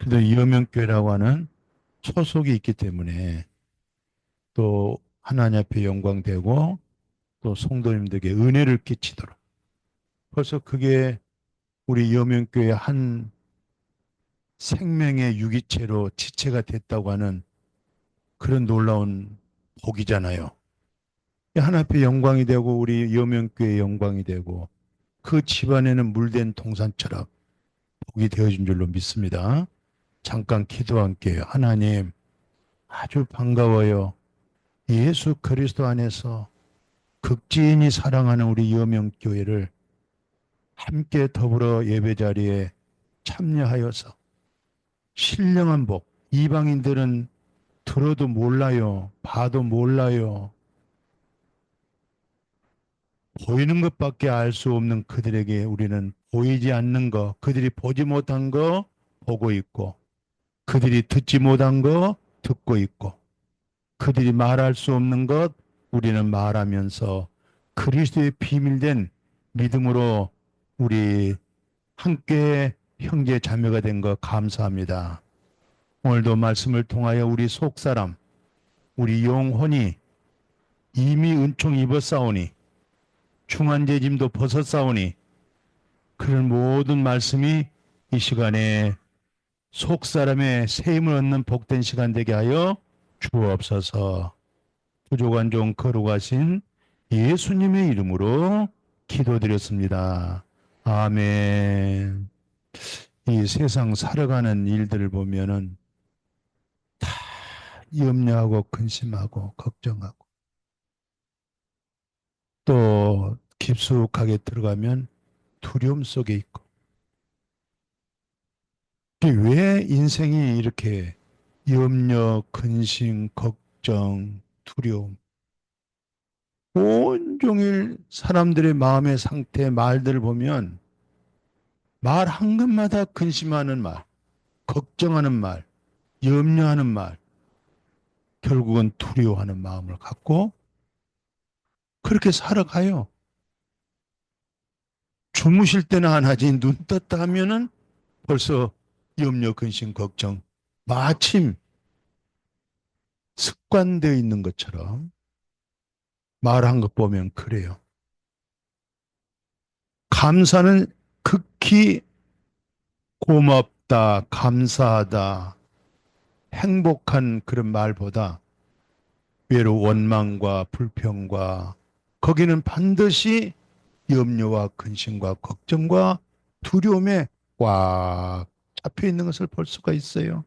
그래도 여명교회라고 하는 소속이 있기 때문에 또 하나님 앞에 영광되고 또 성도님들에게 은혜를 끼치도록 벌써 그게 우리 여명교회 한 생명의 유기체로 지체가 됐다고 하는 그런 놀라운 복이잖아요. 하나님 앞에 영광이 되고 우리 여명교회 영광이 되고 그 집안에는 물된 동산처럼 복이 되어진 줄로 믿습니다. 잠깐 기도할게요. 하나님, 아주 반가워요. 예수 그리스도 안에서 극진히 사랑하는 우리 여명교회를 함께 더불어 예배 자리에 참여하여서 신령한 복, 이방인들은 들어도 몰라요. 봐도 몰라요. 보이는 것밖에 알 수 없는 그들에게 우리는 보이지 않는 거, 그들이 보지 못한 거 보고 있고, 그들이 듣지 못한 거 듣고 있고, 그들이 말할 수 없는 것 우리는 말하면서 그리스도의 비밀된 믿음으로 우리 함께 형제 자매가 된 거 감사합니다. 오늘도 말씀을 통하여 우리 속사람, 우리 영혼이 이미 은총 입었사오니 중한제 짐도 벗었사오니 그런 모든 말씀이 이 시간에 속사람의 세임을 얻는 복된 시간 되게 하여 주옵소서. 부족한 종 거룩하신 예수님의 이름으로 기도드렸습니다. 아멘. 이 세상 살아가는 일들을 보면은 다 염려하고 근심하고 걱정하고 또 깊숙하게 들어가면 두려움 속에 있고 왜 인생이 이렇게 염려, 근심, 걱정, 두려움 온종일 사람들의 마음의 상태, 말들을 보면 말 한 것마다 근심하는 말, 걱정하는 말, 염려하는 말, 결국은 두려워하는 마음을 갖고 그렇게 살아가요. 주무실 때는 안 하지 눈 떴다 하면은 벌써 염려, 근심, 걱정 마침 습관되어 있는 것처럼 말한 것 보면 그래요. 감사는 극히 고맙다, 감사하다, 행복한 그런 말보다 외로 원망과 불평과 거기는 반드시 염려와 근심과 걱정과 두려움에 꽉 잡혀 있는 것을 볼 수가 있어요.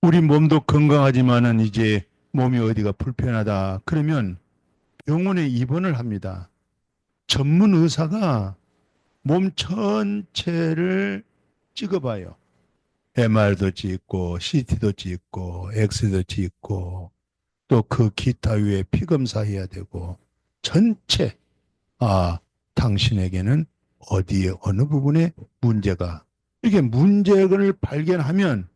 우리 몸도 건강하지만은 이제 몸이 어디가 불편하다. 그러면 병원에 입원을 합니다. 전문 의사가 몸 전체를 찍어봐요. MR도 찍고, CT도 찍고, 엑스도 찍고, 또 그 기타 위에 피 검사해야 되고, 전체, 아, 당신에게는 어디에, 어느 부분에 문제가, 이게 문제를 발견하면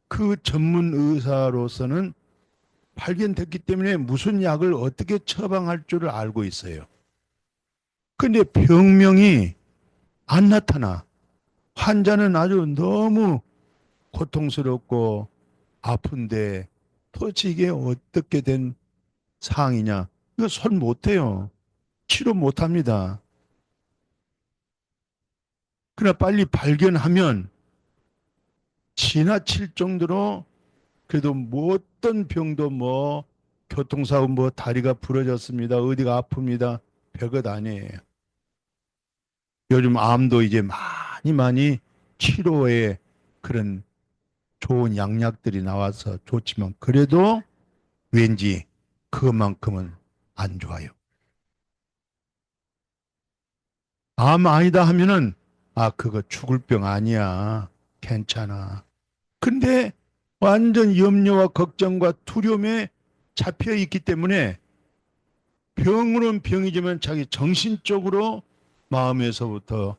그 전문 의사로서는 발견됐기 때문에 무슨 약을 어떻게 처방할 줄을 알고 있어요. 근데 병명이 안 나타나. 환자는 아주 너무 고통스럽고 아픈데 도대체 이게 어떻게 된 상황이냐. 이거 손 못해요. 치료 못합니다. 그러나 빨리 발견하면 지나칠 정도로 그래도 뭐 어떤 병도 뭐 교통사고 뭐 다리가 부러졌습니다. 어디가 아픕니다. 별것 아니에요. 요즘 암도 이제 많이 치료에 그런 좋은 양약들이 나와서 좋지만 그래도 왠지 그것만큼은 안 좋아요. 암 아니다 하면은 그거 죽을 병 아니야. 괜찮아. 근데 완전 염려와 걱정과 두려움에 잡혀 있기 때문에 병으로는 병이지만 자기 정신적으로 마음에서부터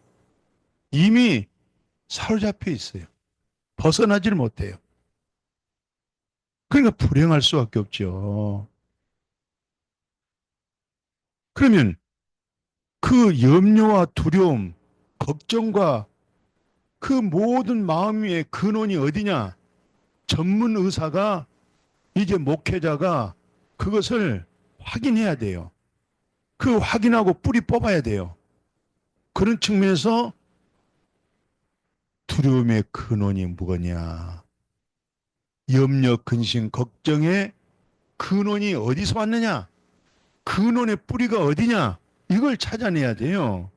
이미 사로잡혀 있어요. 벗어나지를 못해요. 그러니까 불행할 수밖에 없죠. 그러면 그 염려와 두려움, 걱정과 그 모든 마음의 근원이 어디냐? 전문 의사가 이제 목회자가 그것을 확인해야 돼요. 그 확인하고 뿌리 뽑아야 돼요. 그런 측면에서 두려움의 근원이 뭐냐? 염려, 근심, 걱정의 근원이 어디서 왔느냐? 근원의 뿌리가 어디냐? 이걸 찾아내야 돼요.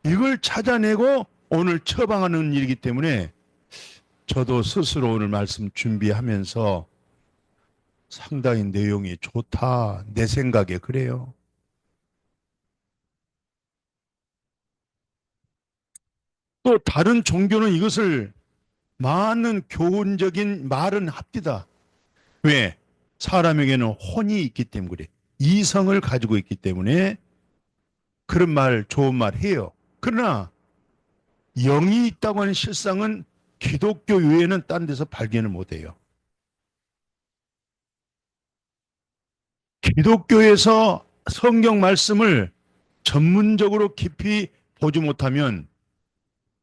이걸 찾아내고 오늘 처방하는 일이기 때문에 저도 스스로 오늘 말씀 준비하면서 상당히 내용이 좋다. 내 생각에 그래요. 또 다른 종교는 이것을 많은 교훈적인 말은 합디다. 왜? 사람에게는 혼이 있기 때문에 그래. 이성을 가지고 있기 때문에 그런 말, 좋은 말 해요. 그러나 영이 있다고 하는 실상은 기독교 외에는 딴 데서 발견을 못 해요. 기독교에서 성경 말씀을 전문적으로 깊이 보지 못하면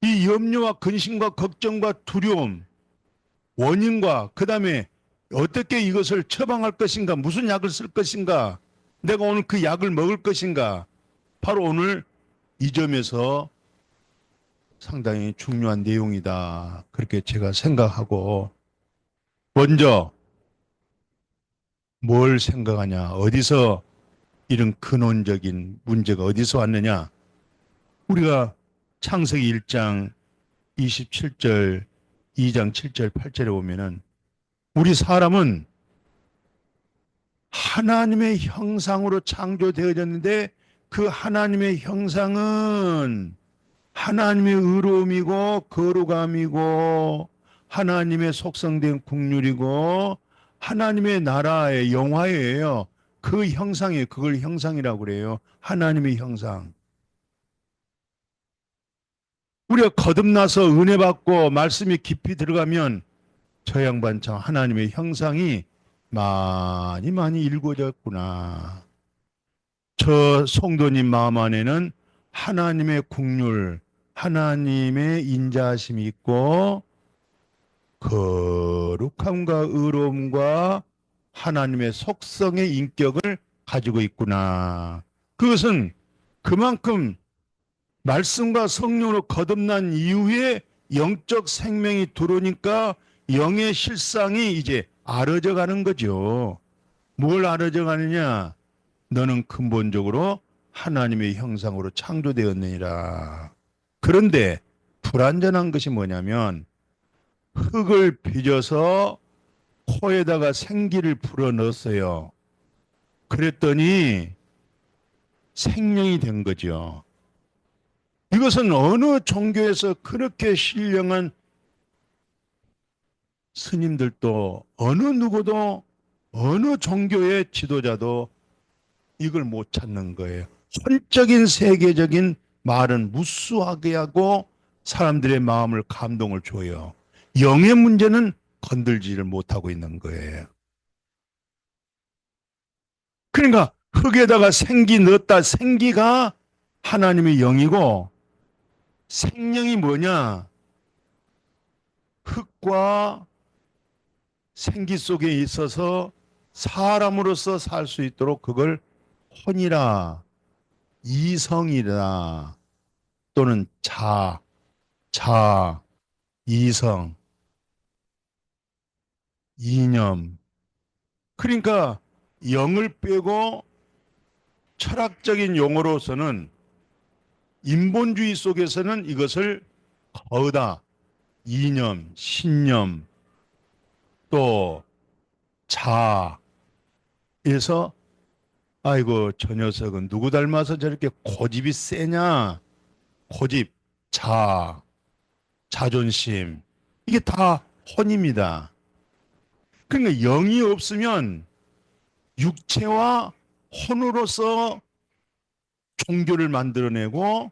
이 염려와 근심과 걱정과 두려움, 원인과 그다음에 어떻게 이것을 처방할 것인가, 무슨 약을 쓸 것인가, 내가 오늘 그 약을 먹을 것인가, 바로 오늘 이 점에서 상당히 중요한 내용이다. 그렇게 제가 생각하고 먼저 뭘 생각하냐, 어디서 이런 근원적인 문제가 어디서 왔느냐. 우리가 창세기 1장 27절, 2장 7절, 8절에 보면은 우리 사람은 하나님의 형상으로 창조되어졌는데 그 하나님의 형상은 하나님의 의로움이고 거룩함이고 하나님의 속성된 국률이고 하나님의 나라의 영화예요. 그 형상이에요. 그걸 형상이라고 그래요. 하나님의 형상. 우리가 거듭나서 은혜 받고 말씀이 깊이 들어가면 저 양반 참 하나님의 형상이 많이 많이 일궈졌구나. 저 성도님 마음 안에는 하나님의 국률, 하나님의 인자하심이 있고 거룩함과 의로움과 하나님의 속성의 인격을 가지고 있구나. 그것은 그만큼 말씀과 성령으로 거듭난 이후에 영적 생명이 들어오니까 영의 실상이 이제 알아져 가는 거죠. 뭘 알아져 가느냐? 너는 근본적으로 하나님의 형상으로 창조되었느니라. 그런데 불완전한 것이 뭐냐면 흙을 빚어서 코에다가 생기를 불어넣었어요. 그랬더니 생명이 된 거죠. 이것은 어느 종교에서 그렇게 신령한 스님들도 어느 누구도 어느 종교의 지도자도 이걸 못 찾는 거예요. 혼적인 세계적인 말은 무수하게 하고 사람들의 마음을 감동을 줘요. 영의 문제는 건들지를 못하고 있는 거예요. 그러니까 흙에다가 생기 넣었다. 생기가 하나님의 영이고 생명이 뭐냐? 흙과 생기 속에 있어서 사람으로서 살 수 있도록 그걸 혼이라, 이성이라, 또는 이성, 이념. 그러니까 영을 빼고 철학적인 용어로서는 인본주의 속에서는 이것을 거다, 이념, 신념, 또 자에서 아이고 저 녀석은 누구 닮아서 저렇게 고집이 세냐? 고집, 자존심 이게 다 혼입니다. 그러니까 영이 없으면 육체와 혼으로서 종교를 만들어내고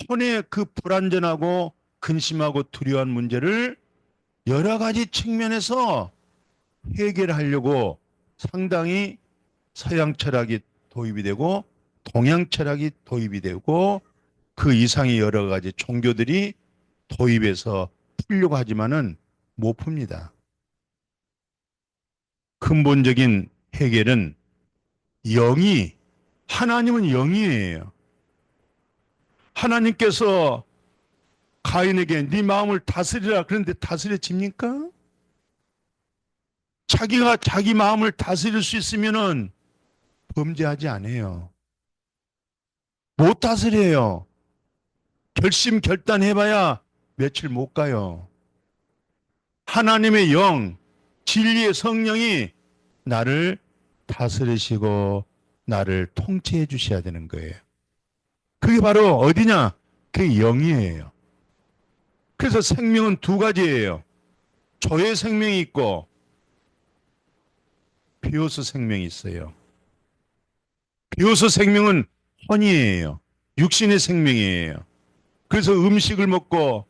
혼의 그 불완전하고 근심하고 두려워한 문제를 여러 가지 측면에서 해결하려고 상당히 서양 철학이 도입이 되고 동양 철학이 도입이 되고 그 이상의 여러 가지 종교들이 도입해서 풀려고 하지만은 못 풉니다. 근본적인 해결은 영이, 하나님은 영이에요. 하나님께서 가인에게 네 마음을 다스리라 그런데 다스려집니까? 자기가 자기 마음을 다스릴 수 있으면은 범죄하지 않아요. 못 다스려요. 결심 결단해봐야 며칠 못 가요. 하나님의 영, 진리의 성령이 나를 다스리시고 나를 통치해 주셔야 되는 거예요. 그게 바로 어디냐? 그게 영이에요. 그래서 생명은 두 가지예요. 조의 생명이 있고 비오스 생명이 있어요. 비오스 생명은 혼이에요. 육신의 생명이에요. 그래서 음식을 먹고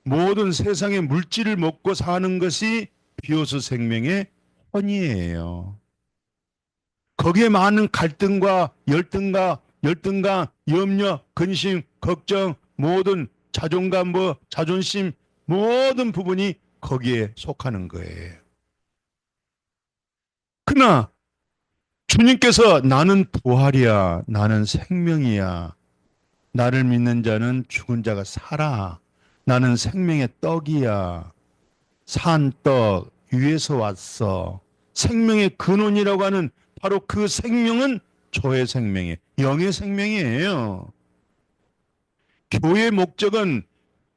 모든 세상의 물질을 먹고 사는 것이 비오스 생명의 혼이에요. 거기에 많은 갈등과 열등과 염려, 근심, 걱정, 모든 자존감, 자존심, 모든 부분이 거기에 속하는 거예요. 그러나 주님께서 나는 부활이야, 나는 생명이야, 나를 믿는 자는 죽은 자가 살아, 나는 생명의 떡이야, 산 떡 위에서 왔어. 생명의 근원이라고 하는 바로 그 생명은 조의 생명이에요. 영의 생명이에요. 교회의 목적은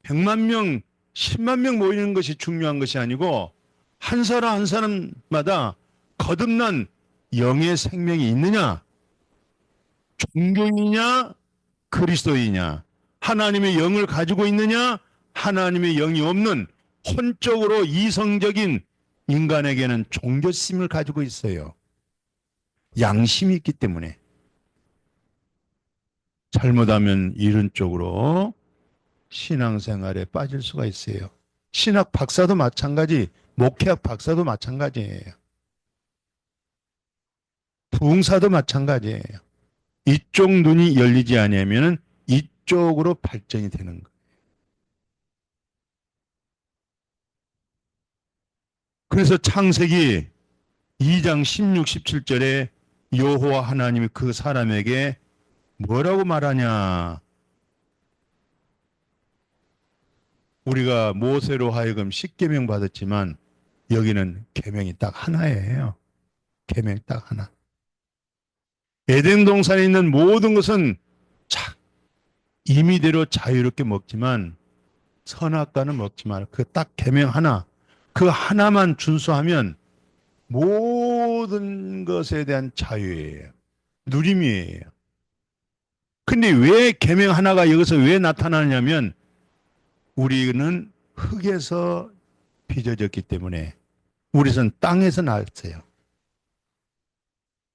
100만 명, 10만 명 모이는 것이 중요한 것이 아니고 한 사람 한 사람마다 거듭난 영의 생명이 있느냐? 종교이냐? 그리스도이냐? 하나님의 영을 가지고 있느냐? 하나님의 영이 없는 혼적으로 이성적인 인간에게는 종교심을 가지고 있어요. 양심이 있기 때문에. 잘못하면 이런 쪽으로 신앙생활에 빠질 수가 있어요. 신학 박사도 마찬가지, 목회학 박사도 마찬가지예요. 부흥사도 마찬가지예요. 이쪽 눈이 열리지 않으면 이쪽으로 발전이 되는 거예요. 그래서 창세기 2장 16, 17절에 여호와 하나님이 그 사람에게 뭐라고 말하냐? 우리가 모세로 하여금 10계명 받았지만 여기는 계명이 딱 하나예요. 계명 딱 하나. 에덴 동산에 있는 모든 것은 임의대로 자유롭게 먹지만 선악과는 먹지 마라. 그 딱 계명 하나. 그 하나만 준수하면 모든 것에 대한 자유예요. 누림이에요. 근데 왜 계명 하나가 여기서 왜 나타나냐면 우리는 흙에서 빚어졌기 때문에 우리는 땅에서 나왔어요.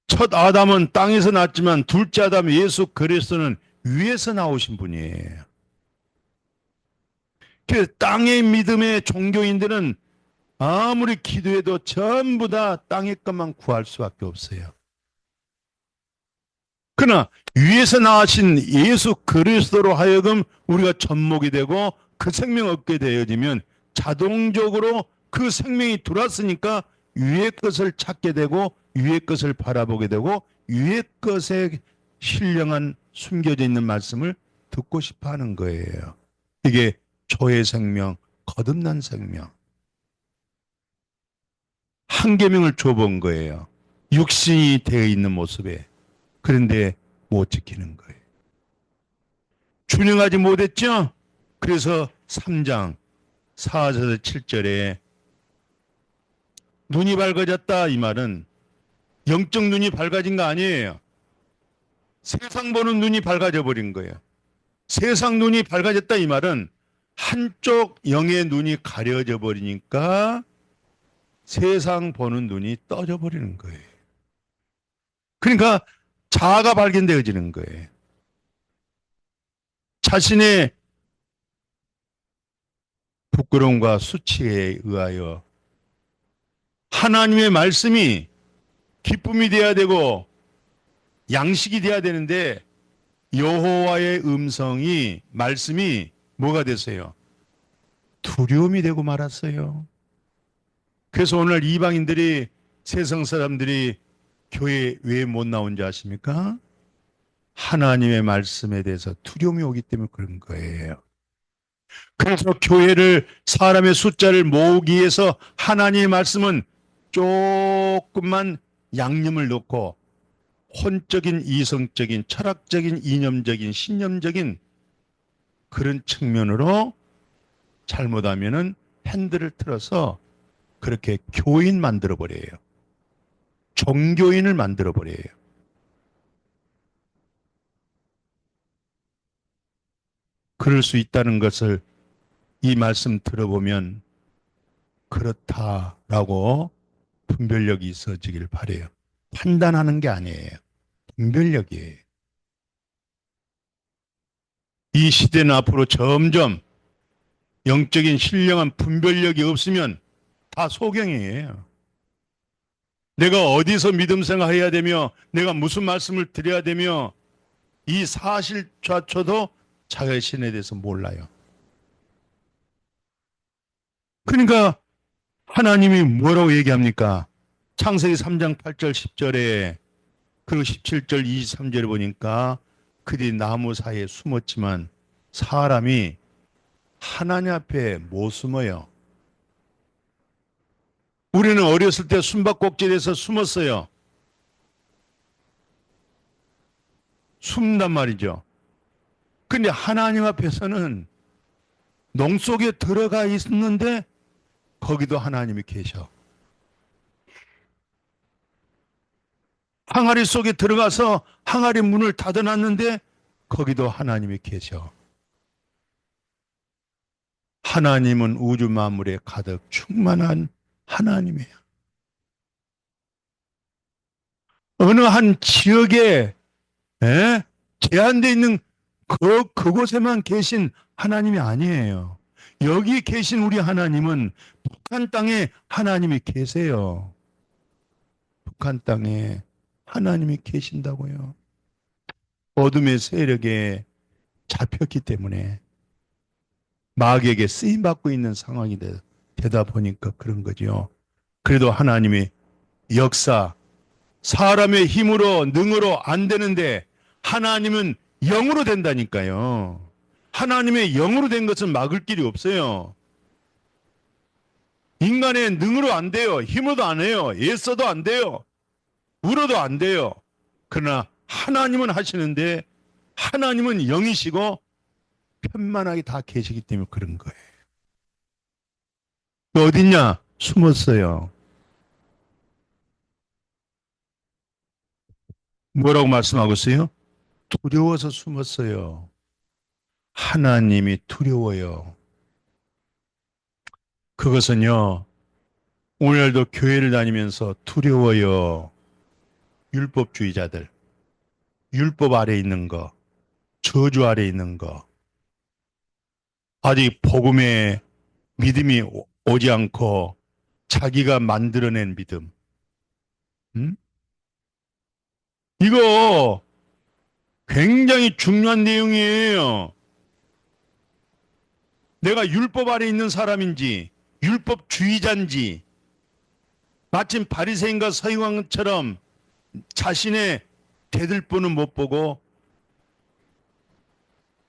첫 아담은 땅에서 났지만 둘째 아담 예수 그리스도는 위에서 나오신 분이에요. 그래서 땅의 믿음의 종교인들은 아무리 기도해도 전부 다 땅의 것만 구할 수밖에 없어요. 그러나 위에서 나신 예수 그리스도로 하여금 우리가 접목이 되고 그 생명 얻게 되어지면 자동적으로 그 생명이 들어왔으니까 위의 것을 찾게 되고 위의 것을 바라보게 되고 위의 것에 신령한 숨겨져 있는 말씀을 듣고 싶어 하는 거예요. 이게 조의 생명, 거듭난 생명. 한 계명을 줘본 거예요. 육신이 되어 있는 모습에. 그런데 못 지키는 거예요. 준영하지 못했죠? 그래서 3장 4절에서 7절에 눈이 밝아졌다 이 말은 영적 눈이 밝아진 거 아니에요. 세상 보는 눈이 밝아져 버린 거예요. 세상 눈이 밝아졌다 이 말은 한쪽 영의 눈이 가려져 버리니까 세상 보는 눈이 떠져 버리는 거예요. 그러니까 자아가 발견되어지는 거예요. 자신의 부끄러움과 수치에 의하여 하나님의 말씀이 기쁨이 돼야 되고 양식이 돼야 되는데 여호와의 음성이 말씀이 뭐가 됐어요? 두려움이 되고 말았어요. 그래서 오늘 이방인들이, 세상 사람들이 교회 왜 못 나온지 아십니까? 하나님의 말씀에 대해서 두려움이 오기 때문에 그런 거예요. 그래서 교회를, 사람의 숫자를 모으기 위해서 하나님의 말씀은 조금만 양념을 넣고 혼적인, 이성적인, 철학적인, 이념적인, 신념적인 그런 측면으로 잘못하면은 핸들을 틀어서 그렇게 교인 만들어 버려요. 종교인을 만들어 버려요. 그럴 수 있다는 것을 이 말씀 들어보면 그렇다라고 분별력이 있어지길 바래요. 판단하는 게 아니에요. 분별력이에요. 이 시대는 앞으로 점점 영적인 신령한 분별력이 없으면 다 소경이에요. 내가 어디서 믿음 생활해야 되며 내가 무슨 말씀을 드려야 되며 이 사실조차도 자신에 대해서 몰라요. 그러니까 하나님이 뭐라고 얘기합니까? 창세기 3장 8절 10절에, 그리고 17절 23절에 보니까 그들이 나무 사이에 숨었지만 사람이 하나님 앞에 못 숨어요. 우리는 어렸을 때 숨바꼭질에서 숨었어요. 숨는단 말이죠. 근데 하나님 앞에서는 농 속에 들어가 있는데 거기도 하나님이 계셔. 항아리 속에 들어가서 항아리 문을 닫아놨는데 거기도 하나님이 계셔. 하나님은 우주 만물에 가득 충만한 하나님이에요. 어느 한 지역에, 에? 제한되어 있는 그곳에만 계신 하나님이 아니에요. 여기 계신 우리 하나님은 북한 땅에 하나님이 계세요. 북한 땅에 하나님이 계신다고요. 어둠의 세력에 잡혔기 때문에 마귀에게 쓰임받고 있는 상황이 되다 보니까 그런 거죠. 그래도 하나님이 역사, 사람의 힘으로, 능으로 안 되는데 하나님은 영으로 된다니까요. 하나님의 영으로 된 것은 막을 길이 없어요. 인간의 능으로 안 돼요. 힘으로도 안 해요. 애써도 안 돼요. 울어도 안 돼요. 그러나 하나님은 하시는데 하나님은 영이시고 편만하게 다 계시기 때문에 그런 거예요. 어딨냐? 숨었어요. 뭐라고 말씀하고 있어요? 두려워서 숨었어요. 하나님이 두려워요. 그것은요, 오늘도 교회를 다니면서 두려워요. 율법주의자들, 율법 아래 있는 거, 저주 아래 있는 거, 아직 복음에 믿음이 오지 않고 자기가 만들어낸 믿음. 음? 이거 굉장히 중요한 내용이에요. 내가 율법 아래 있는 사람인지, 율법주의자인지, 마침 바리새인과 서기관처럼 자신의 대들보는 못 보고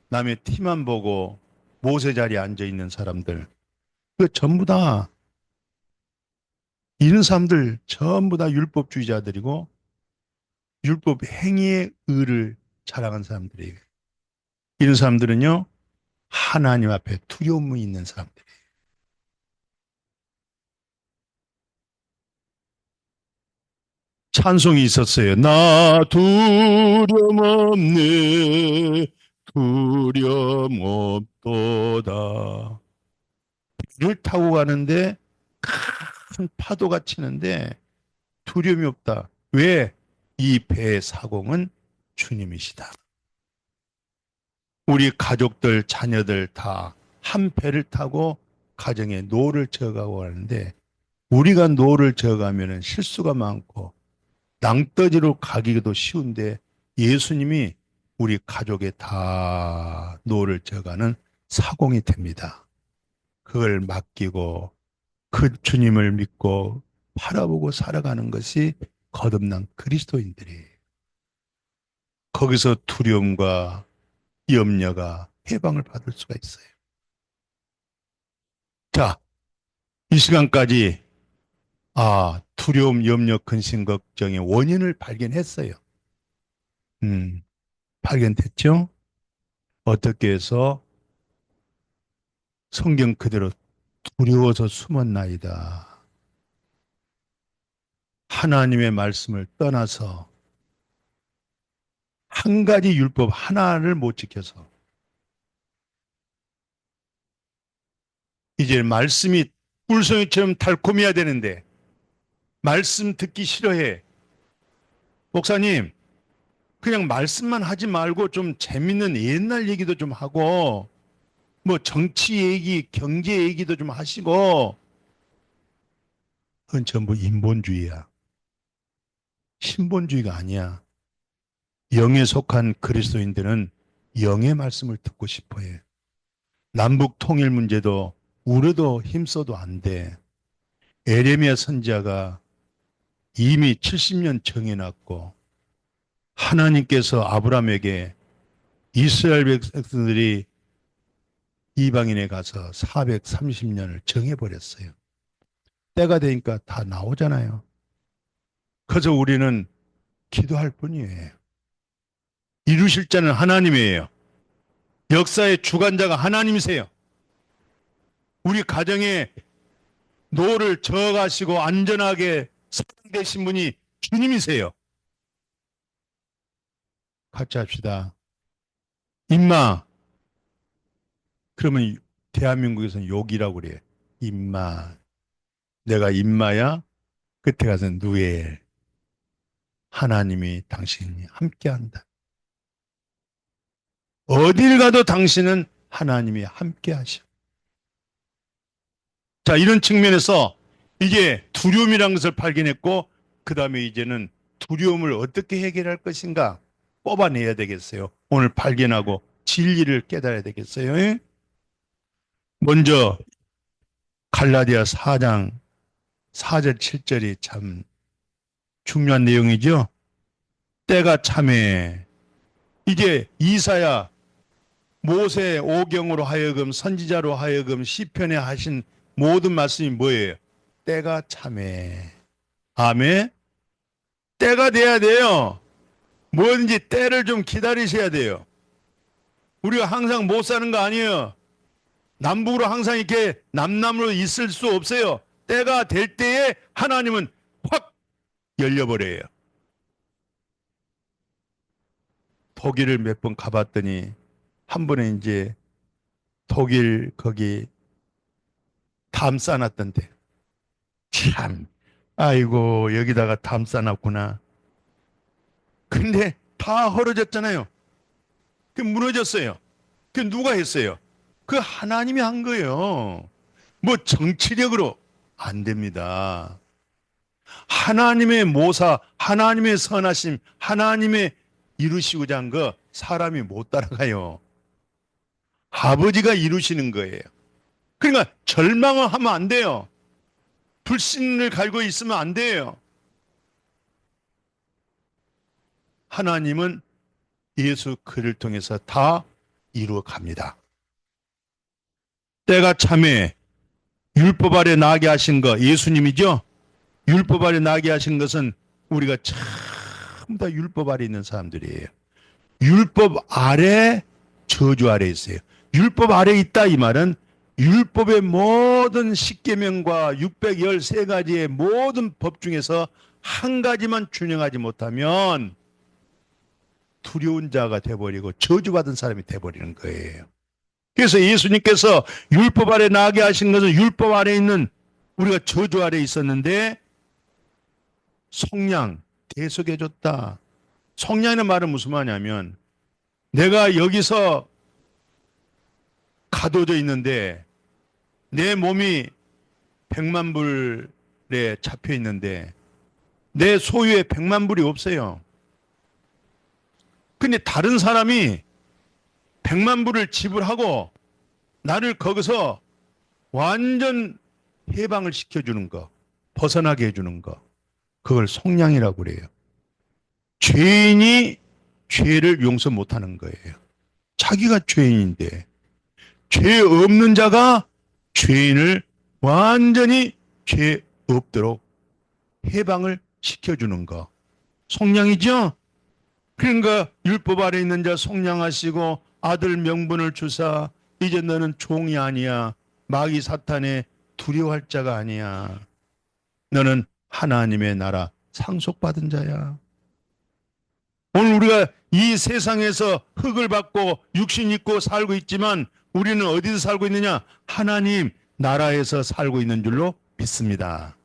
남의 티만 보고 모세 자리에 앉아 있는 사람들, 그 전부 다 이런 사람들 전부 다 율법주의자들이고 율법 행위의 의를 자랑한 사람들이에요. 이런 사람들은요, 하나님 앞에 두려움이 있는 사람들. 찬송이 있었어요. 나 두려움 없네, 두려움 없도다. 배를 타고 가는데 큰 파도가 치는데 두려움이 없다. 왜? 이 배의 사공은 주님이시다. 우리 가족들, 자녀들 다 한 배를 타고 가정에 노를 저어가고 하는데 우리가 노를 저어가면 실수가 많고 낭떠지로 가기도 쉬운데 예수님이 우리 가족에 다 노를 저어가는 사공이 됩니다. 그걸 맡기고 그 주님을 믿고 바라보고 살아가는 것이 거듭난 그리스도인들이에요. 거기서 두려움과 염려가 해방을 받을 수가 있어요. 자, 이 시간까지 두려움, 염려, 근심, 걱정의 원인을 발견했어요. 발견됐죠? 어떻게 해서 성경 그대로 두려워서 숨었나이다. 하나님의 말씀을 떠나서 한 가지 율법 하나를 못 지켜서 이제 말씀이 꿀송이처럼 달콤해야 되는데 말씀 듣기 싫어해. 목사님, 그냥 말씀만 하지 말고 좀 재밌는 옛날 얘기도 좀 하고 뭐 정치 얘기, 경제 얘기도 좀 하시고 그건 전부 인본주의야. 신본주의가 아니야. 영에 속한 그리스도인들은 영의 말씀을 듣고 싶어 해. 남북 통일 문제도 울어도 힘써도 안 돼. 에레미야 선지자가 이미 70년 정해놨고 하나님께서 아브라함에게 이스라엘 백성들이 이방인에 가서 430년을 정해버렸어요. 때가 되니까 다 나오잖아요. 그래서 우리는 기도할 뿐이에요. 이루실 자는 하나님이에요. 역사의 주관자가 하나님이세요. 우리 가정에 노를 저어가시고 안전하게 사랑되신 분이 주님이세요. 같이 합시다. 임마. 그러면 대한민국에서는 욕이라고 그래요. 임마. 내가 임마야? 끝에 가서 누엘. 하나님이 당신이 함께한다. 어딜 가도 당신은 하나님이 함께하셔. 자, 이런 측면에서 이게 두려움이라는 것을 발견했고 그 다음에 이제는 두려움을 어떻게 해결할 것인가 뽑아내야 되겠어요. 오늘 발견하고 진리를 깨달아야 되겠어요. 예? 먼저 갈라디아 4장 4절 7절이 참 중요한 내용이죠. 때가 참에 이제 이사야 모세 오경으로 하여금 선지자로 하여금 시편에 하신 모든 말씀이 뭐예요? 때가 참에. 아멘. 때가 돼야 돼요. 뭐든지 때를 좀 기다리셔야 돼요. 우리가 항상 못 사는 거 아니에요. 남북으로 항상 이렇게 남남으로 있을 수 없어요. 때가 될 때에 하나님은 확 열려버려요. 독일을 몇 번 가봤더니 한 번에 이제 독일 거기 담 쌓아놨던데 참 아이고 여기다가 담 쌓아놨구나. 근데 다 헐어졌잖아요. 그 무너졌어요. 그 누가 했어요? 그 하나님이 한 거예요. 뭐 정치력으로 안 됩니다. 하나님의 모사, 하나님의 선하심, 하나님의 이루시고자 한 거 사람이 못 따라가요. 아버지가 이루시는 거예요. 그러니까 절망을 하면 안 돼요. 불신을 갈고 있으면 안 돼요. 하나님은 예수 그를 통해서 다 이루어 갑니다. 때가 참에 율법 아래 나게 하신 거 예수님이죠. 율법 아래 나게 하신 것은 우리가 전부 다 율법 아래 있는 사람들이에요. 율법 아래 저주 아래 있어요. 율법 아래 있다 이 말은 율법의 모든 십계명과 613가지의 모든 법 중에서 한 가지만 준행하지 못하면 두려운 자가 돼버리고 저주받은 사람이 돼버리는 거예요. 그래서 예수님께서 율법 아래 나게 하신 것은 율법 아래 있는 우리가 저주 아래 있었는데 속량 대속해 줬다. 속량이라는 말은 무슨 말이냐면 내가 여기서 가둬져 있는데 내 몸이 100만 불에 잡혀 있는데 내 소유에 100만 불이 없어요. 근데 다른 사람이 100만 불을 지불하고 나를 거기서 완전 해방을 시켜주는 거, 벗어나게 해주는 거, 그걸 속량이라고 그래요. 죄인이 죄를 용서 못하는 거예요. 자기가 죄인인데 죄 없는 자가 죄인을 완전히 죄 없도록 해방을 시켜주는 거. 속량이죠? 그러니까 율법 아래 있는 자 속량하시고 아들 명분을 주사 이제 너는 종이 아니야. 마귀 사탄에 두려워할 자가 아니야. 너는 하나님의 나라 상속받은 자야. 오늘 우리가 이 세상에서 흙을 받고 육신 입고 살고 있지만 우리는 어디서 살고 있느냐? 하나님 나라에서 살고 있는 줄로 믿습니다.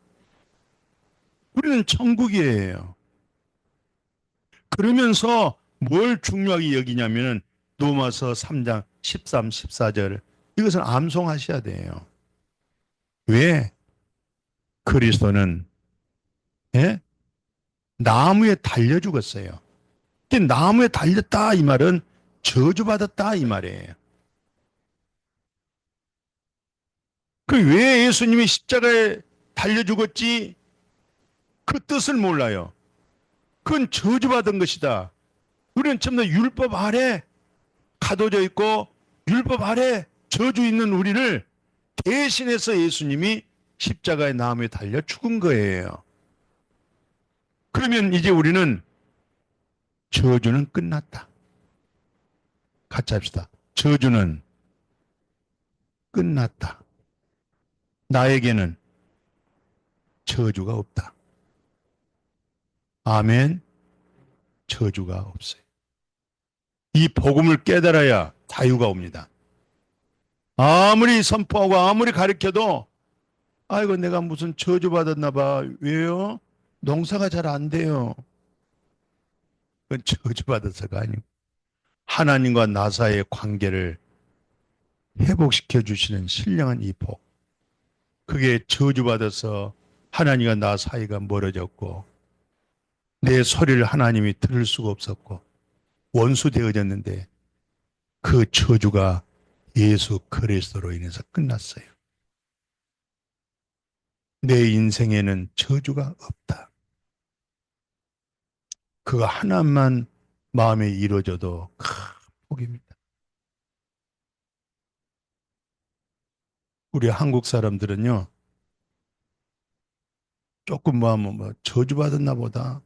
우리는 천국이에요. 그러면서 뭘 중요하게 여기냐면은 로마서 3장 13, 14절 이것을 암송하셔야 돼요. 왜? 그리스도는 나무에 달려 죽었어요. 나무에 달렸다 이 말은 저주받았다 이 말이에요. 왜 예수님이 십자가에 달려 죽었지? 그 뜻을 몰라요. 그건 저주받은 것이다. 우리는 전부 다 율법 아래 가둬져 있고 율법 아래 저주 있는 우리를 대신해서 예수님이 십자가의 나무에 달려 죽은 거예요. 그러면 이제 우리는 저주는 끝났다. 같이 합시다. 저주는 끝났다. 나에게는 저주가 없다. 아멘. 저주가 없어요. 이 복음을 깨달아야 자유가 옵니다. 아무리 선포하고 아무리 가르쳐도 아이고 내가 무슨 저주받았나 봐. 왜요? 농사가 잘 안 돼요. 그건 저주받아서가 아니고 하나님과 나 사이의 관계를 회복시켜 주시는 신령한 이 복. 그게 저주받아서 하나님과 나 사이가 멀어졌고 내 소리를 하나님이 들을 수가 없었고 원수 되어졌는데 그 저주가 예수 그리스도로 인해서 끝났어요. 내 인생에는 저주가 없다. 그거 하나만 마음에 이루어져도 큰 복입니다. 우리 한국 사람들은요, 조금 뭐 저주받았나 보다.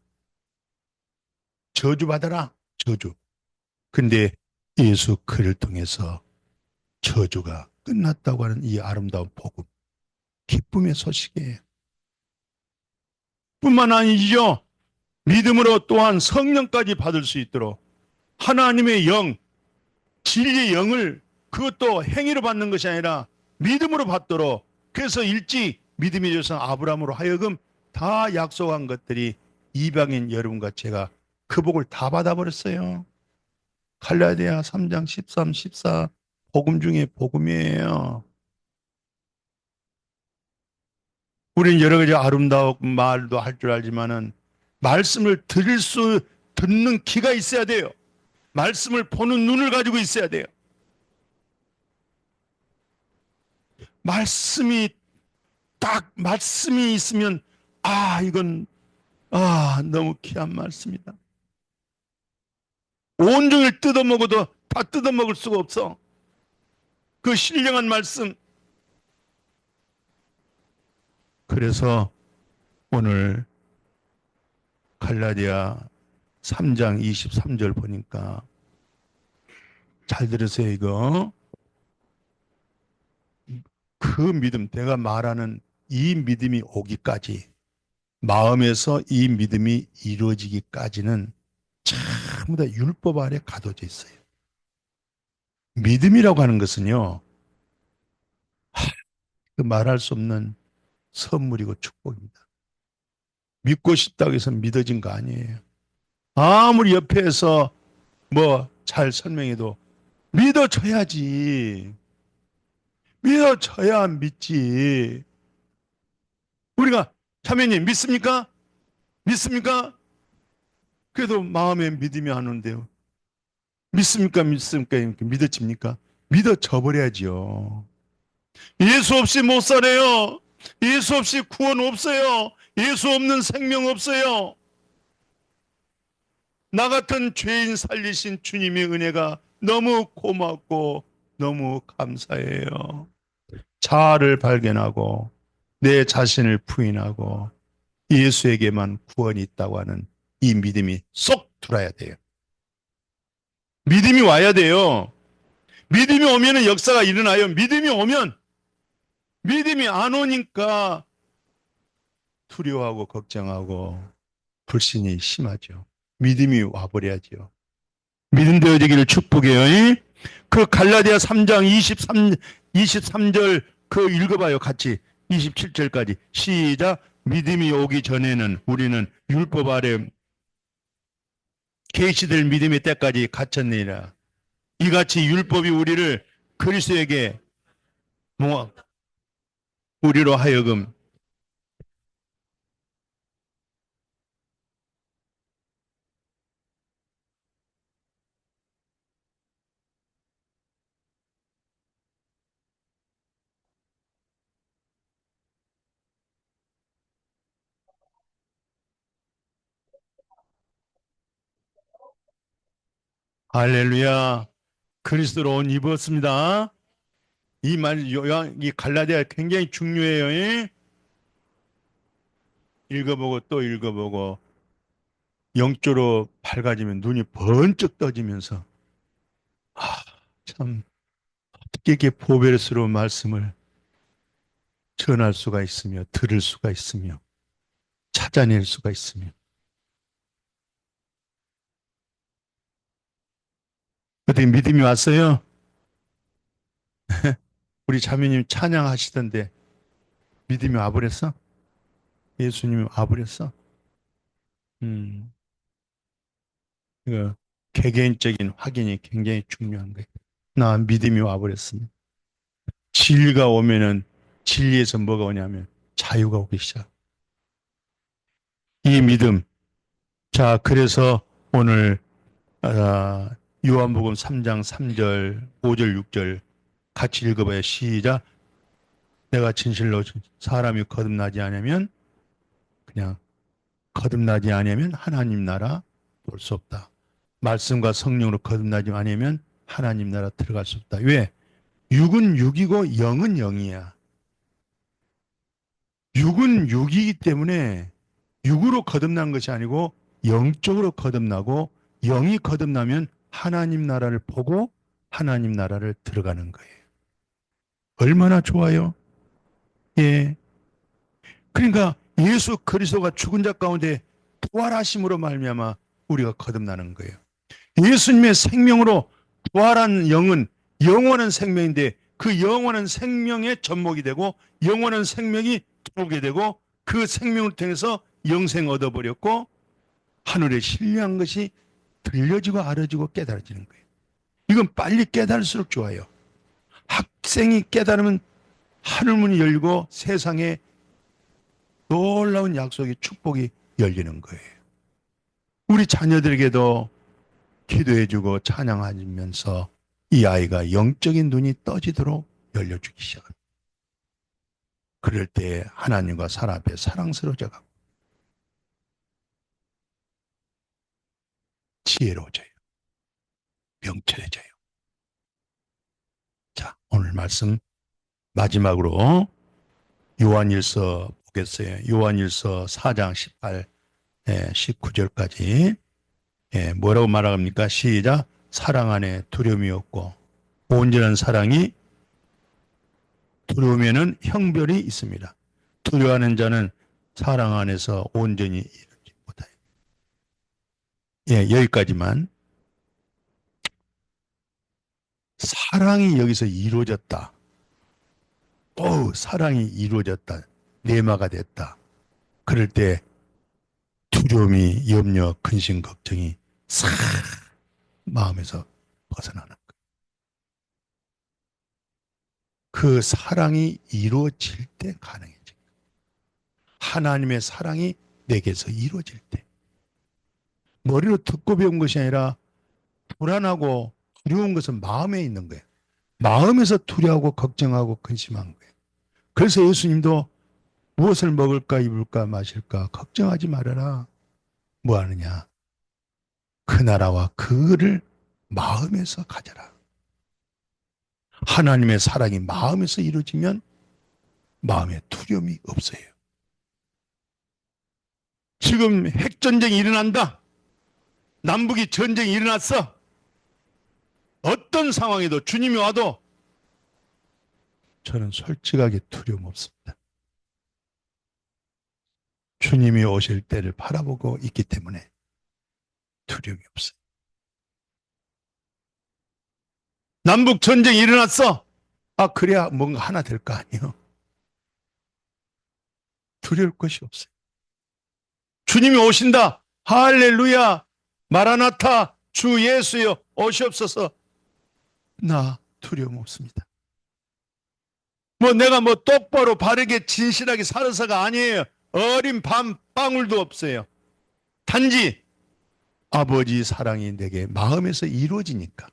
저주받아라, 저주. 근데 예수 그를 통해서 저주가 끝났다고 하는 이 아름다운 복음, 기쁨의 소식이에요. 뿐만 아니죠. 믿음으로 또한 성령까지 받을 수 있도록 하나님의 영, 진리의 영을 그것도 행위로 받는 것이 아니라 믿음으로 받도록 그래서 일찍 믿음의 조상 아브라함으로 하여금 다 약속한 것들이 이방인 여러분과 제가 그 복을 다 받아버렸어요. 갈라디아 3장 13, 14 복음 중에 복음이에요. 우리는 여러 가지 아름다운 말도 할 줄 알지만은 말씀을 듣는 귀가 있어야 돼요. 말씀을 보는 눈을 가지고 있어야 돼요. 말씀이 있으면 이건 너무 귀한 말씀이다. 온종일 뜯어먹어도 다 뜯어먹을 수가 없어. 그 신령한 말씀. 그래서 오늘 갈라디아 3장 23절 보니까 잘 들으세요 이거. 그 믿음, 내가 말하는 이 믿음이 오기까지 마음에서 이 믿음이 이루어지기까지는 전부 다 율법 아래 가둬져 있어요. 믿음이라고 하는 것은요, 그 말할 수 없는 선물이고 축복입니다. 믿고 싶다고 해서 믿어진 거 아니에요. 아무리 옆에서 뭐 잘 설명해도 믿어줘야지. 믿어줘야 믿지. 우리가 자매님 믿습니까? 믿습니까? 그래도 마음에 믿음이 안 오는데요. 믿습니까? 믿습니까? 믿어집니까? 믿어 져버려야지요. 예수 없이 못 살아요. 예수 없이 구원 없어요. 예수 없는 생명 없어요. 나 같은 죄인 살리신 주님의 은혜가 너무 고맙고 너무 감사해요. 자아를 발견하고 내 자신을 부인하고 예수에게만 구원이 있다고 하는 이 믿음이 쏙 들어야 돼요. 믿음이 와야 돼요. 믿음이 오면 역사가 일어나요. 믿음이 안 오니까 두려워하고 걱정하고 불신이 심하죠. 믿음이 와버려야죠. 믿음 되어지기를 축복해요. 그 갈라디아 3장 23절 그 읽어봐요. 같이 27절까지 시작. 믿음이 오기 전에는 우리는 율법 아래 계시될 믿음의 때까지 갇혔느니라. 이같이 율법이 우리를 그리스도에게 우리로 하여금 할렐루야 그리스도로 옷 입었습니다. 이 말 요한 이 갈라디아 굉장히 중요해요. 읽어보고 또 읽어보고 영적으로 밝아지면 눈이 번쩍 떠지면서 참 어떻게 이렇게 보배스러운 말씀을 전할 수가 있으며 들을 수가 있으며 찾아낼 수가 있으며 어떻게 믿음이 왔어요? 우리 자매님 찬양하시던데 믿음이 와버렸어? 예수님이 와버렸어? 음, 이거 개개인적인 확인이 굉장히 중요한 거예요. 나 믿음이 와버렸습니다. 진리가 오면은 진리에서 뭐가 오냐면 자유가 오기 시작. 이 믿음. 자, 그래서 오늘 요한복음 3장 3절, 5절, 6절 같이 읽어봐요. 시작. 내가 진실로 사람이 거듭나지 않으면 그냥 거듭나지 않으면 하나님 나라 볼 수 없다. 말씀과 성령으로 거듭나지 않으면 하나님 나라 들어갈 수 없다. 왜? 육은 육이고 영은 영이야. 육은 육이기 때문에 육으로 거듭난 것이 아니고 영적으로 거듭나고 영이 거듭나면 하나님 나라를 보고 하나님 나라를 들어가는 거예요. 얼마나 좋아요? 예. 그러니까 예수 그리스도가 죽은 자 가운데 부활하심으로 말미암아 우리가 거듭나는 거예요. 예수님의 생명으로 부활한 영은 영원한 생명인데 그 영원한 생명의 접목이 되고 영원한 생명이 들어오게 되고 그 생명을 통해서 영생 얻어버렸고 하늘에 신뢰한 것이 들려지고 알아지고 깨달아지는 거예요. 이건 빨리 깨달을수록 좋아요. 학생이 깨달으면 하늘문이 열리고 세상에 놀라운 약속의 축복이 열리는 거예요. 우리 자녀들에게도 기도해주고 찬양하면서 이 아이가 영적인 눈이 떠지도록 열려주기 시작합니다. 그럴 때 하나님과 사람 앞에 사랑스러워져 가고 지혜로워져요. 명철해져요. 자, 오늘 말씀 마지막으로 요한일서 보겠어요. 요한일서 4장 18, 19절까지 뭐라고 말합니까? 시작. 사랑 안에 두려움이 없고 온전한 사랑이 두려움에는 형별이 있습니다. 두려워하는 자는 사랑 안에서 온전히 이르지 못하요. 여기까지만. 사랑이 여기서 이루어졌다. 사랑이 이루어졌다. 내마가 됐다. 그럴 때 두려움이, 염려, 근심, 걱정이 싹 마음에서 벗어나는 거예요. 그 사랑이 이루어질 때 가능해져요. 하나님의 사랑이 내게서 이루어질 때. 머리로 듣고 배운 것이 아니라 불안하고 두려운 것은 마음에 있는 거예요. 마음에서 두려워하고 걱정하고 근심한 거예요. 그래서 예수님도 무엇을 먹을까 입을까 마실까 걱정하지 말아라. 뭐 하느냐? 그 나라와 그를 마음에서 가져라. 하나님의 사랑이 마음에서 이루어지면 마음에 두려움이 없어요. 지금 핵전쟁이 일어난다. 남북이 전쟁이 일어났어. 어떤 상황에도 주님이 와도 저는 솔직하게 두려움 없습니다. 주님이 오실 때를 바라보고 있기 때문에 두려움이 없어요. 남북 전쟁이 일어났어. 아, 그래야 뭔가 하나 될 거 아니에요. 두려울 것이 없어요. 주님이 오신다. 할렐루야. 마라나타. 주 예수여 오시옵소서. 나 두려움 없습니다. 뭐 내가 뭐 똑바로 바르게 진실하게 살아서가 아니에요. 어린 방울도 없어요. 단지 아버지 사랑이 내게 마음에서 이루어지니까,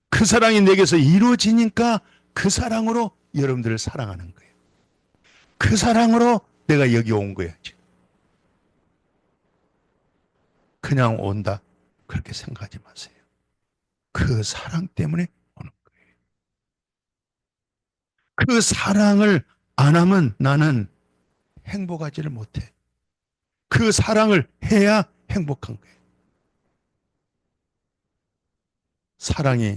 그 사랑이 내게서 이루어지니까 그 사랑으로 여러분들을 사랑하는 거예요. 그 사랑으로 내가 여기 온 거예요. 그냥 온다 그렇게 생각하지 마세요. 그 사랑 때문에 오는 거예요. 그 사랑을 안 하면 나는 행복하지를 못해. 그 사랑을 해야 행복한 거예요. 사랑이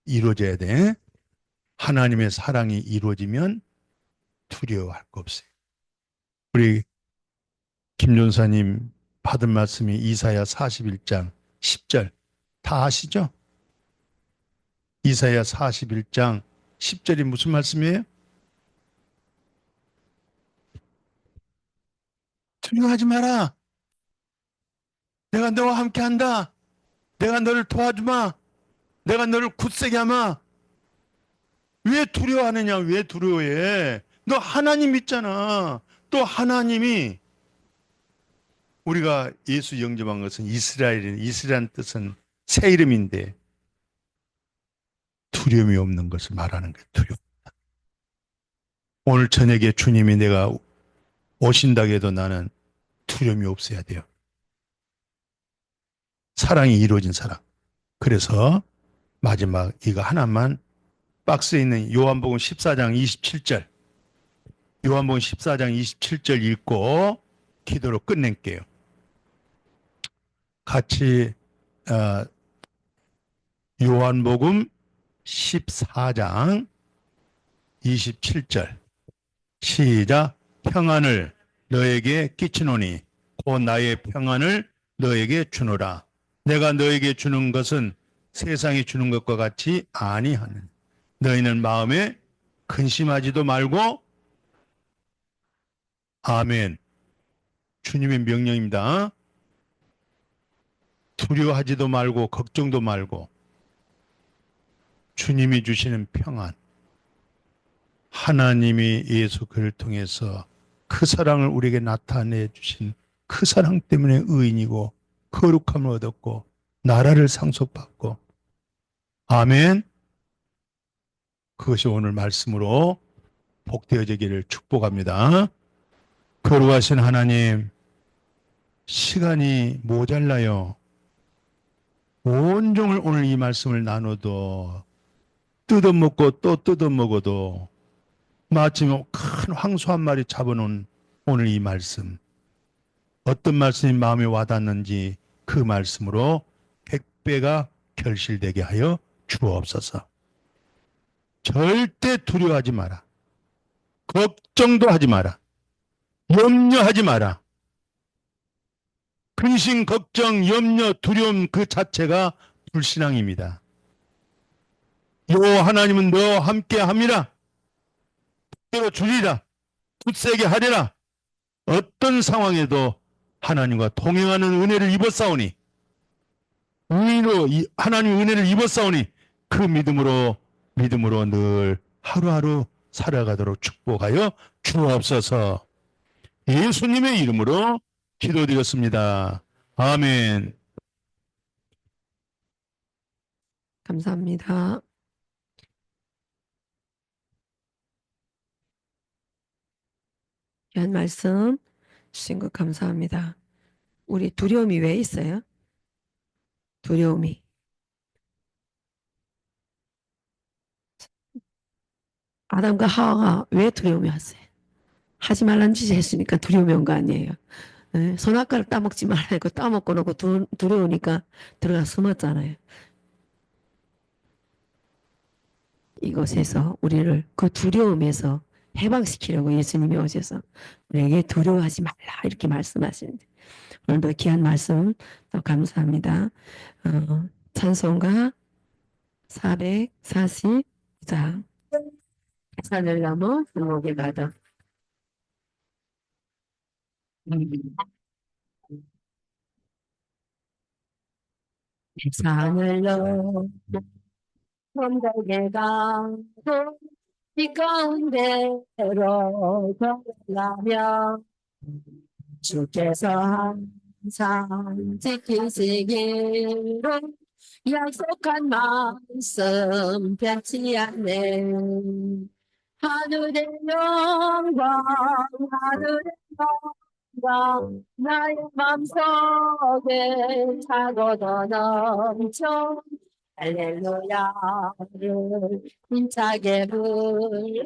이루어져야 돼. 하나님의 사랑이 이루어지면 두려워할 거 없어요. 우리 김전사님 받은 말씀이 이사야 41장 10절 다 아시죠? 이사야 41장 10절이 무슨 말씀이에요? 두려워하지 마라. 내가 너와 함께 한다. 내가 너를 도와주마. 내가 너를 굳세게 하마. 왜 두려워하느냐? 왜 두려워해? 너 하나님 있잖아. 또 하나님이, 우리가 예수 영접한 것은 이스라엘은 뜻은 새 이름인데 두려움이 없는 것을 말하는 거예요. 두려움. 오늘 저녁에 주님이 내가 오신다고 해도 나는 두려움이 없어야 돼요. 사랑이 이루어진 사랑. 그래서 마지막 이거 하나만, 박스에 있는 요한복음 14장 27절, 요한복음 14장 27절 읽고 기도로 끝낼게요. 같이 요한복음 14장 27절 시작. 평안을 너에게 끼치노니 곧 나의 평안을 너에게 주노라. 내가 너에게 주는 것은 세상이 주는 것과 같이 아니하는. 너희는 마음에 근심하지도 말고. 아멘. 주님의 명령입니다. 두려워하지도 말고 걱정도 말고 주님이 주시는 평안, 하나님이 예수 그를 통해서 그 사랑을 우리에게 나타내 주신 그 사랑 때문에 의인이고 거룩함을 얻었고 나라를 상속받고. 아멘. 그것이 오늘 말씀으로 복되어지기를 축복합니다. 거룩하신 하나님, 시간이 모자라요. 온종일 오늘 이 말씀을 나눠도 뜯어먹고 또 뜯어먹어도 마치 큰 황소 한 마리 잡아놓은 오늘 이 말씀, 어떤 말씀이 마음에 와닿는지 그 말씀으로 100배가 결실되게 하여 주옵소서. 절대 두려워하지 마라. 걱정도 하지 마라. 염려하지 마라. 근심, 걱정, 염려, 두려움 그 자체가 불신앙입니다. 여호와 하나님은 너와 함께 함이라. 때로 주리라. 굳세게 하리라. 어떤 상황에도 하나님과 동행하는 은혜를 입었사오니, 하나님의 은혜를 입었사오니 그 믿음으로 늘 하루하루 살아가도록 축복하여 주옵소서. 예수님의 이름으로 기도드렸습니다. 아멘. 감사합니다. 귀한 말씀 주신 것 감사합니다. 우리 두려움이 왜 있어요? 두려움이. 아담과 하와가 왜 두려움이 왔어요? 하지 말라는 짓을 했으니까 두려움이 온 거 아니에요. 예? 선악과를 따먹지 말라고 따먹고 놓고 두려우니까 들어가 숨었잖아요. 이것에서 우리를 그 두려움에서 해방시키려고 예수님이 오셔서 우리에게 두려워하지 말라 이렇게 말씀하시는데 오늘도 귀한 말씀 또 감사합니다. 찬송가 440장 산을 넘어 목에 가다 산을 넘어 언덕에 가도 이 가운데로 걸어가며 주께서 항상 지키시기로 약속한 말씀 변치 않네. 하늘의 영광 하늘의 영광 나의 맘속에 차고도 넘쳐 할렐루야를 힘차게 불러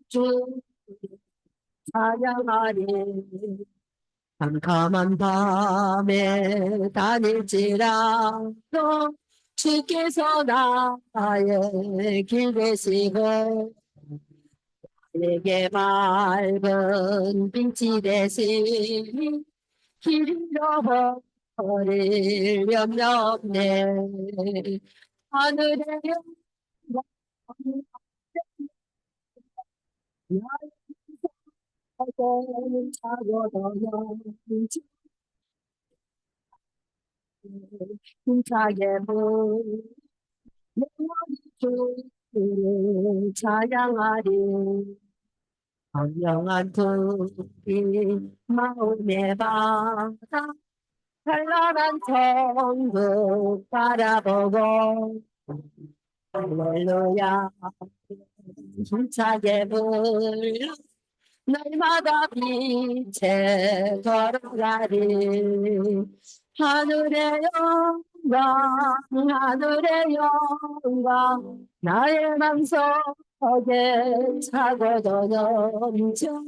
주 찬양하리. 캄캄한 밤에 다닐지라도 주께서 나의 길 되시고 내게 맑은 빛이 되시니 길 잃어버릴 염려 없네. 하늘의 영광 차고도 힘차게 영원히 주를 찬양하리. 선명한 불빛 마음에 받아 찬란한 천국 바라보고 할렐루야 힘차게 불러 날마다 빛에 걸어가리. 하늘의 영광 하늘의 영광 나의 맘속에 차고도 넘쳐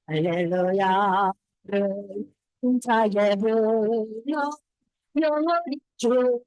할렐루야를 힘차게 불러 영원히 주를